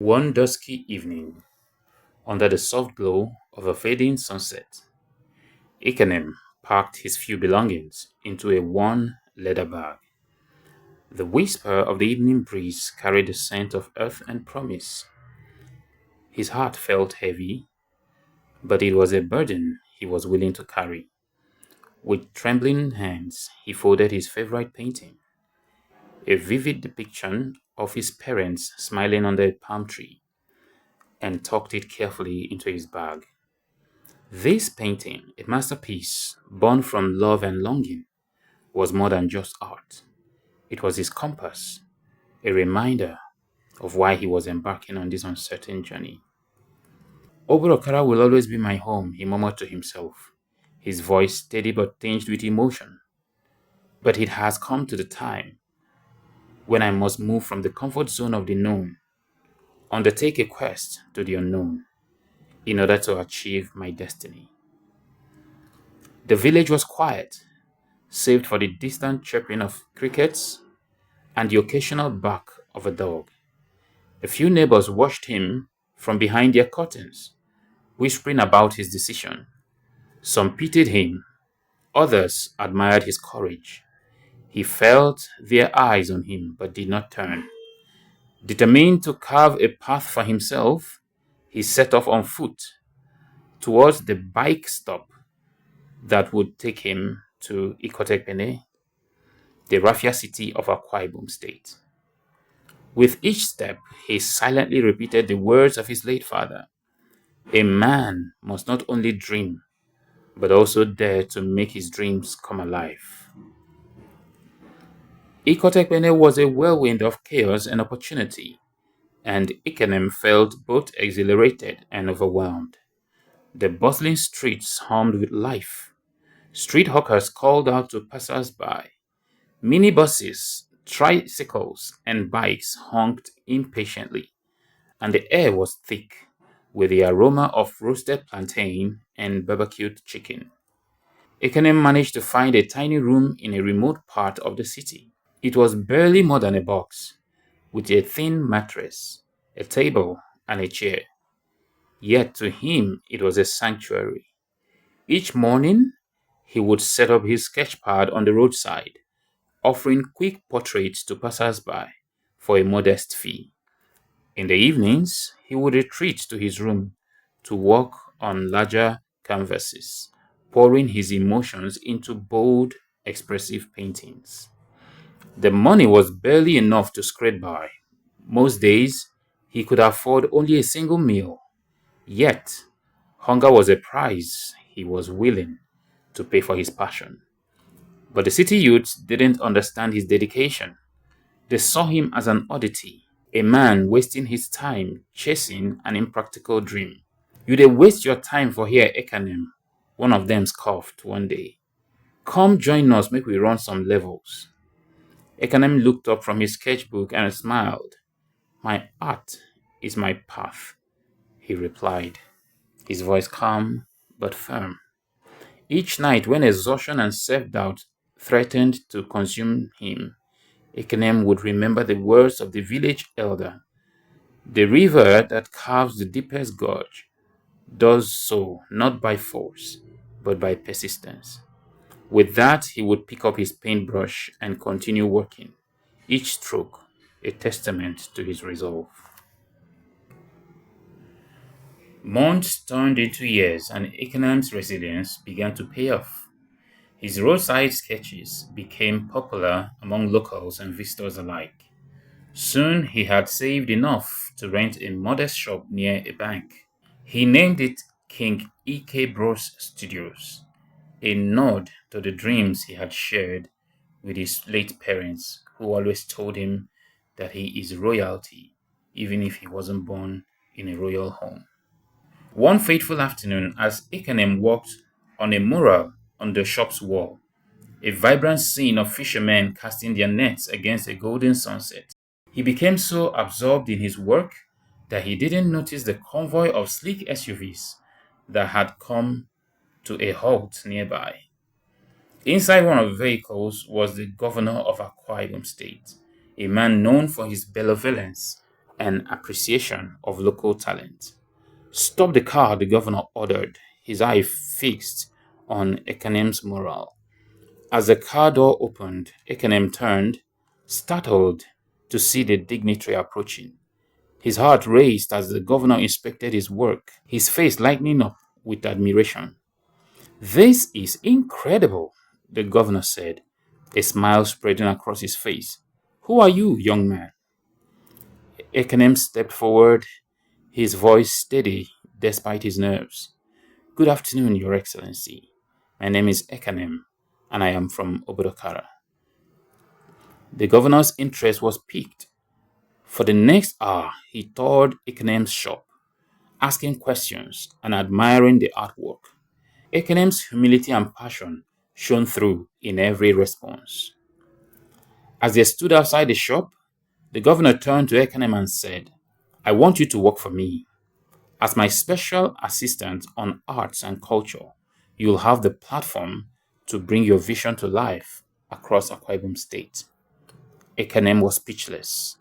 One dusky evening, under the soft glow of a fading sunset, Ikanem packed his few belongings into a worn leather bag. The whisper of the evening breeze carried the scent of earth and promise. His heart felt heavy, but it was a burden he was willing to carry. With trembling hands, he folded his favorite painting, a vivid depiction of his parents smiling under a palm tree, and tucked it carefully into his bag. This painting, a masterpiece born from love and longing, was more than just art. It was his compass, a reminder of why he was embarking on this uncertain journey. Obot Akara will always be my home, he murmured to himself, his voice steady but tinged with emotion. But it has come to the time when I must move from the comfort zone of the known, undertake a quest to the unknown, in order to achieve my destiny. The village was quiet, save for the distant chirping of crickets and the occasional bark of a dog. A few neighbors watched him from behind their curtains, whispering about his decision. Some pitied him, others admired his courage. He felt their eyes on him but did not turn. Determined to carve a path for himself, he set off on foot towards the bike stop that would take him to Ikotekpene, the raffia city of Akwa Ibom State. With each step, he silently repeated the words of his late father. A man must not only dream, but also dare to make his dreams come alive. Ikotekpene was a whirlwind of chaos and opportunity, and Ikenem felt both exhilarated and overwhelmed. The bustling streets hummed with life. Street hawkers called out to passers-by. Minibuses, tricycles, and bikes honked impatiently, and the air was thick with the aroma of roasted plantain and barbecued chicken. Ikenem managed to find a tiny room in a remote part of the city. It was barely more than a box, with a thin mattress, a table, and a chair. Yet to him it was a sanctuary. Each morning, he would set up his sketchpad on the roadside, offering quick portraits to passers-by for a modest fee. In the evenings, he would retreat to his room to work on larger canvases, pouring his emotions into bold, expressive paintings. The money was barely enough to scrape by. Most days, he could afford only a single meal. Yet, hunger was a price he was willing to pay for his passion. But the city youths didn't understand his dedication. They saw him as an oddity, a man wasting his time chasing an impractical dream. You dey waste your time for here, Ekanem, one of them scoffed one day. Come join us, make we run some levels. Ekanem looked up from his sketchbook and smiled. My art is my path, he replied, his voice calm but firm. Each night, when exhaustion and self doubt threatened to consume him, Ikenem would remember the words of the village elder. The river that carves the deepest gorge does so not by force, but by persistence. With that, he would pick up his paintbrush and continue working, each stroke a testament to his resolve. Months turned into years, and Ikenem's residence began to pay off. His roadside sketches became popular among locals and visitors alike. Soon he had saved enough to rent a modest shop near a bank. He named it King E.K. Bros Studios, a nod to the dreams he had shared with his late parents, who always told him that he is royalty, even if he wasn't born in a royal home. One fateful afternoon, as Ikenem walked on a mural on the shop's wall, a vibrant scene of fishermen casting their nets against a golden sunset. He became so absorbed in his work that he didn't notice the convoy of sleek SUVs that had come to a halt nearby. Inside one of the vehicles was the governor of Akwa Ibom State, a man known for his benevolence and appreciation of local talent. Stop the car, the governor ordered, his eye fixed on Ekanem's mural. As the car door opened, Ekanem turned, startled to see the dignitary approaching. His heart raced as the governor inspected his work, his face lighting up with admiration. "This is incredible," the governor said, a smile spreading across his face. "Who are you, young man?" Ekanem stepped forward, his voice steady despite his nerves. "Good afternoon, Your Excellency. My name is Ekanem, and I am from Obot Akara." The governor's interest was piqued. For the next hour, he toured Ekanem's shop, asking questions and admiring the artwork. Ekanem's humility and passion shone through in every response. As they stood outside the shop, the governor turned to Ekanem and said, "I want you to work for me. As my special assistant on arts and culture, you'll have the platform to bring your vision to life across Akwa Ibom State." Ekanem was speechless.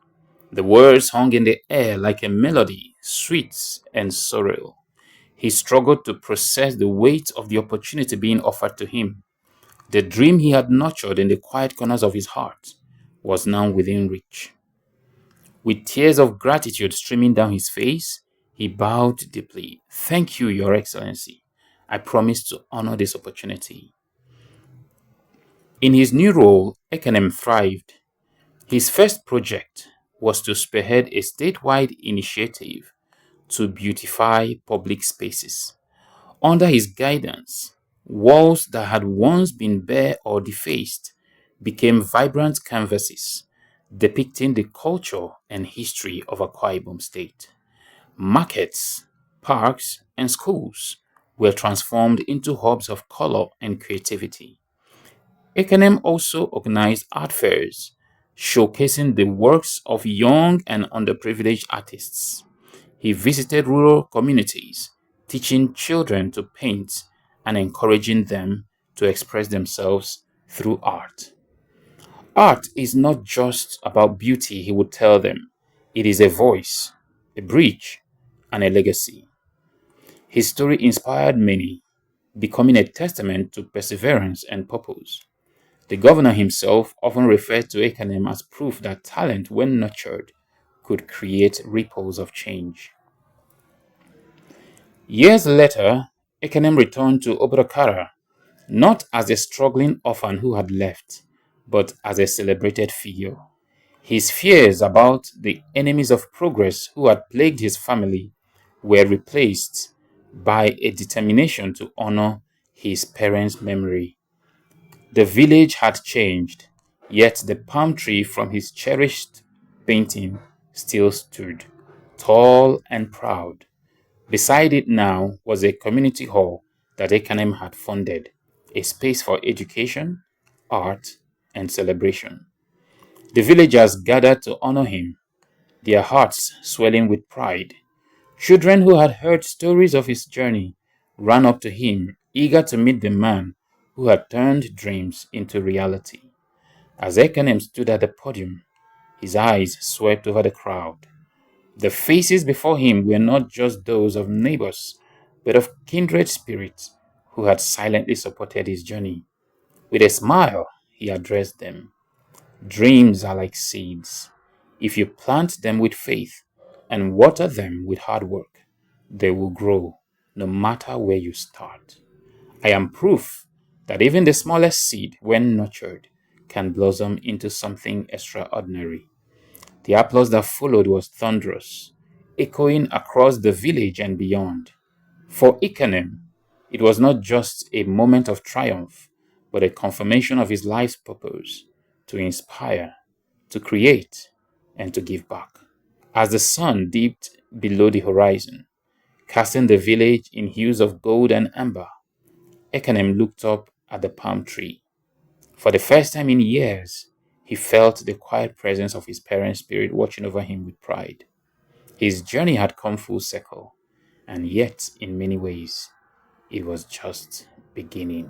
The words hung in the air like a melody, sweet and surreal. He struggled to process the weight of the opportunity being offered to him. The dream he had nurtured in the quiet corners of his heart was now within reach. With tears of gratitude streaming down his face, he bowed deeply. "Thank you, Your Excellency. I promise to honor this opportunity." In his new role, Ekanem thrived. His first project was to spearhead a statewide initiative to beautify public spaces. Under his guidance, walls that had once been bare or defaced became vibrant canvases depicting the culture and history of Akwa Ibom State. Markets, parks, and schools were transformed into hubs of color and creativity. Ekanem also organized art fairs, showcasing the works of young and underprivileged artists. He visited rural communities, teaching children to paint and encouraging them to express themselves through art. "Art is not just about beauty," he would tell them. "It is a voice, a bridge, and a legacy." His story inspired many, becoming a testament to perseverance and purpose. The governor himself often referred to Ekanem as proof that talent, when nurtured, could create ripples of change. Years later, Ekanem returned to Obot Akara, not as a struggling orphan who had left, but as a celebrated figure. His fears about the enemies of progress who had plagued his family were replaced by a determination to honor his parents' memory. The village had changed, yet the palm tree from his cherished painting still stood, tall and proud. Beside it now was a community hall that Ekanem had funded, a space for education, art, and celebration. The villagers gathered to honor him, their hearts swelling with pride. Children who had heard stories of his journey ran up to him, eager to meet the man who had turned dreams into reality. As Ekanem stood at the podium, his eyes swept over the crowd. The faces before him were not just those of neighbors, but of kindred spirits who had silently supported his journey. With a smile, he addressed them. "Dreams are like seeds. If you plant them with faith and water them with hard work, they will grow, no matter where you start. I am proof that even the smallest seed, when nurtured, can blossom into something extraordinary." The applause that followed was thunderous, echoing across the village and beyond. For Ikanem, it was not just a moment of triumph, but a confirmation of his life's purpose: to inspire, to create, and to give back. As the sun dipped below the horizon, casting the village in hues of gold and amber, Ekanem looked up at the palm tree. For the first time in years, he felt the quiet presence of his parents' spirit watching over him with pride. His journey had come full circle, and yet, in many ways, it was just beginning.